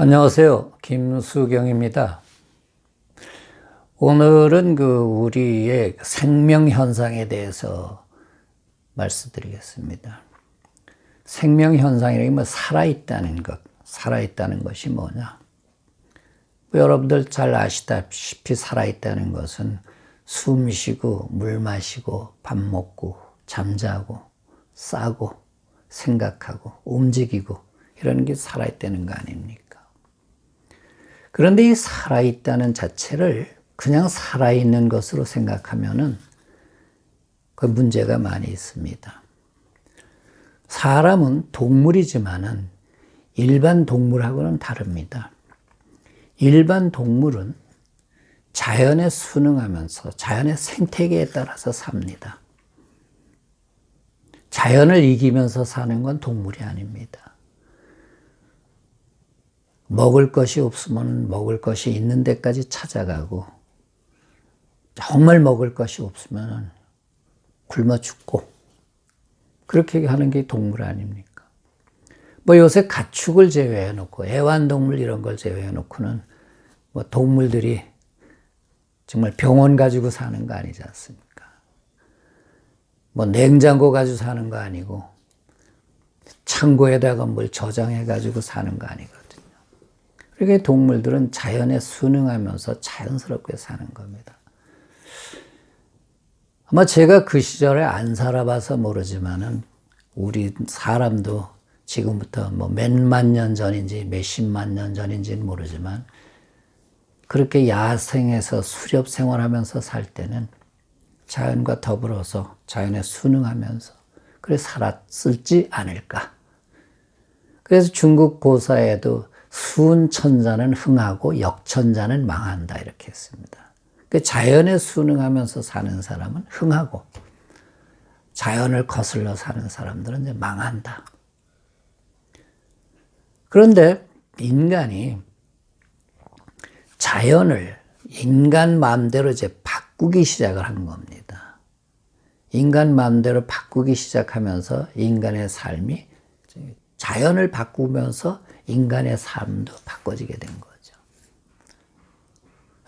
안녕하세요. 김수경입니다. 오늘은 우리의 생명 현상에 대해서 말씀드리겠습니다. 생명 현상이라는 게 살아있다는 것, 살아있다는 것이 뭐냐? 여러분들 잘 아시다시피 살아있다는 것은 숨 쉬고, 물 마시고, 밥 먹고, 잠자고, 싸고, 생각하고, 움직이고, 이런 게 살아있다는 거 아닙니까? 그런데 이 살아있다는 자체를 그냥 살아있는 것으로 생각하면은 그 문제가 많이 있습니다. 사람은 동물이지만은 일반 동물하고는 다릅니다. 일반 동물은 자연에 순응하면서 자연의 생태계에 따라서 삽니다. 자연을 이기면서 사는 건 동물이 아닙니다. 먹을 것이 없으면 먹을 것이 있는 데까지 찾아가고, 정말 먹을 것이 없으면 굶어 죽고, 그렇게 하는 게 동물 아닙니까? 요새 가축을 제외해 놓고, 애완동물 이런 걸 제외해 놓고는 동물들이 정말 병원 가지고 사는 거 아니지 않습니까? 냉장고 가지고 사는 거 아니고, 창고에다가 뭘 저장해 가지고 사는 거 아니거든요. 그러니까 동물들은 자연에 순응하면서 자연스럽게 사는 겁니다. 아마 제가 그 시절에 안 살아봐서 모르지만은 우리 사람도 지금부터 몇만 년 전인지 몇십만 년 전인지는 모르지만 그렇게 야생에서 수렵 생활하면서 살 때는 자연과 더불어서 자연에 순응하면서 그래 살았을지 않을까. 그래서 중국 고사에도 순천자는 흥하고 역천자는 망한다 이렇게 했습니다. 자연에 순응하면서 사는 사람은 흥하고 자연을 거슬러 사는 사람들은 이제 망한다. 그런데 인간이 자연을 인간 마음대로 이제 바꾸기 시작을 한 겁니다. 인간 마음대로 바꾸기 시작하면서 인간의 삶이 자연을 바꾸면서 인간의 삶도 바꿔지게 된 거죠.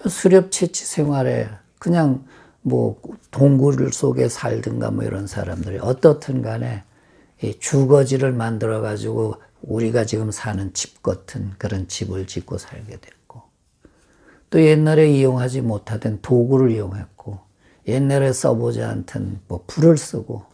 수렵 채취 생활에 그냥 동굴 속에 살든가 이런 사람들이 어떻든 간에 이 주거지를 만들어 가지고 우리가 지금 사는 집 같은 그런 집을 짓고 살게 됐고, 또 옛날에 이용하지 못하던 도구를 이용했고, 옛날에 써보지 않던 불을 쓰고,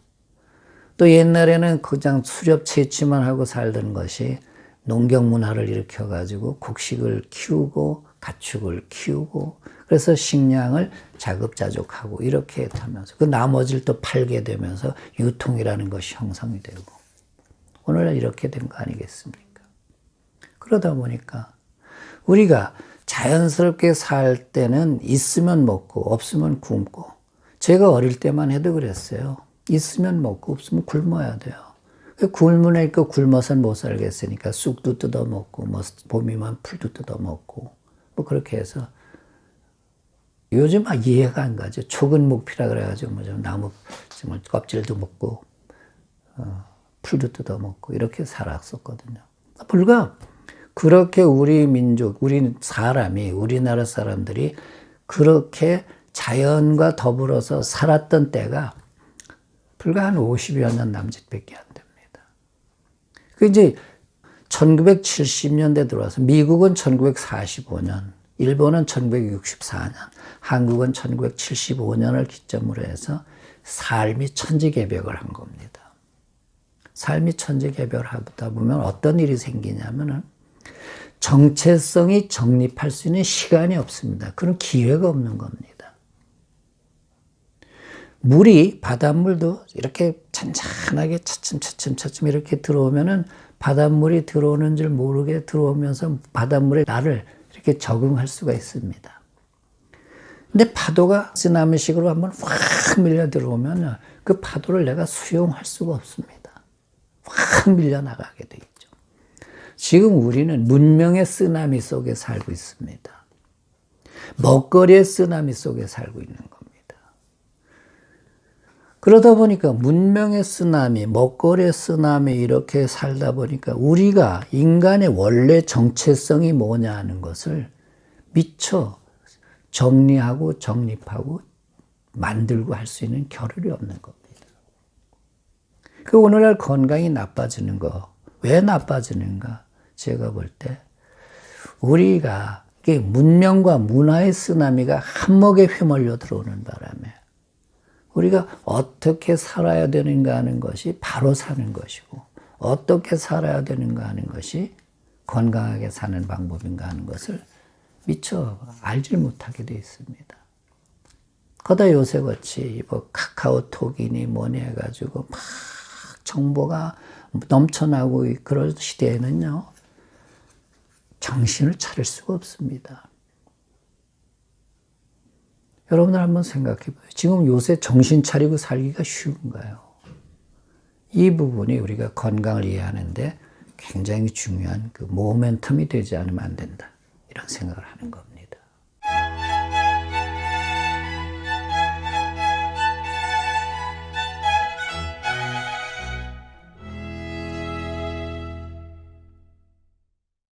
또 옛날에는 그냥 수렵 채취만 하고 살던 것이 농경 문화를 일으켜 가지고 곡식을 키우고 가축을 키우고, 그래서 식량을 자급자족하고 이렇게 하면서 그 나머지를 또 팔게 되면서 유통이라는 것이 형성이 되고 오늘날 이렇게 된 거 아니겠습니까? 그러다 보니까 우리가 자연스럽게 살 때는 있으면 먹고 없으면 굶고, 제가 어릴 때만 해도 그랬어요. 있으면 먹고 없으면 굶어야 돼요. 굶으니까 굶어서는 못 살겠으니까 쑥도 뜯어먹고 봄이면 풀도 뜯어먹고 그렇게 해서 요즘 이해가 안 가죠. 촉은 목피라 그래가지고 좀 나무 껍질도 먹고 풀도 뜯어먹고 이렇게 살았었거든요. 불과 그렇게 우리 민족, 우리 사람이, 우리나라 사람들이 그렇게 자연과 더불어서 살았던 때가 불과 한 50여 년 남짓밖에 안 됩니다. 이제 1970년대 들어와서 미국은 1945년, 일본은 1964년, 한국은 1975년을 기점으로 해서 삶이 천지개벽을 한 겁니다. 삶이 천지개벽을 하다 보면 어떤 일이 생기냐면은 정체성이 정립할 수 있는 시간이 없습니다. 그런 기회가 없는 겁니다. 물이, 바닷물도 이렇게 잔잔하게 차츰 이렇게 들어오면은 바닷물이 들어오는 줄 모르게 들어오면서 바닷물에 나를 이렇게 적응할 수가 있습니다. 근데 파도가 쓰나미식으로 한번 확 밀려 들어오면 그 파도를 내가 수용할 수가 없습니다. 확 밀려 나가게 돼 있죠. 지금 우리는 문명의 쓰나미 속에 살고 있습니다. 먹거리의 쓰나미 속에 살고 있는 겁니다. 그러다 보니까 문명의 쓰나미, 먹거리의 쓰나미 이렇게 살다 보니까 우리가 인간의 원래 정체성이 뭐냐 하는 것을 미처 정리하고 정립하고 만들고 할 수 있는 겨를이 없는 겁니다. 그 오늘날 건강이 나빠지는 거, 왜 나빠지는가? 제가 볼 때 우리가 문명과 문화의 쓰나미가 한몫에 휘말려 들어오는 바람에 우리가 어떻게 살아야 되는가 하는 것이 바로 사는 것이고 어떻게 살아야 되는가 하는 것이 건강하게 사는 방법인가 하는 것을 미처 알질 못하게 되어 있습니다. 거다 요새같이 뭐 카카오톡이니 뭐니 해가지고 막 정보가 넘쳐나고 그럴 시대에는요, 정신을 차릴 수가 없습니다. 여러분들 한번 생각해 봐요. 지금 요새 정신 차리고 살기가 쉬운가요? 이 부분이 우리가 건강을 이해하는데 굉장히 중요한 그 모멘텀이 되지 않으면 안 된다. 이런 생각을 하는 겁니다.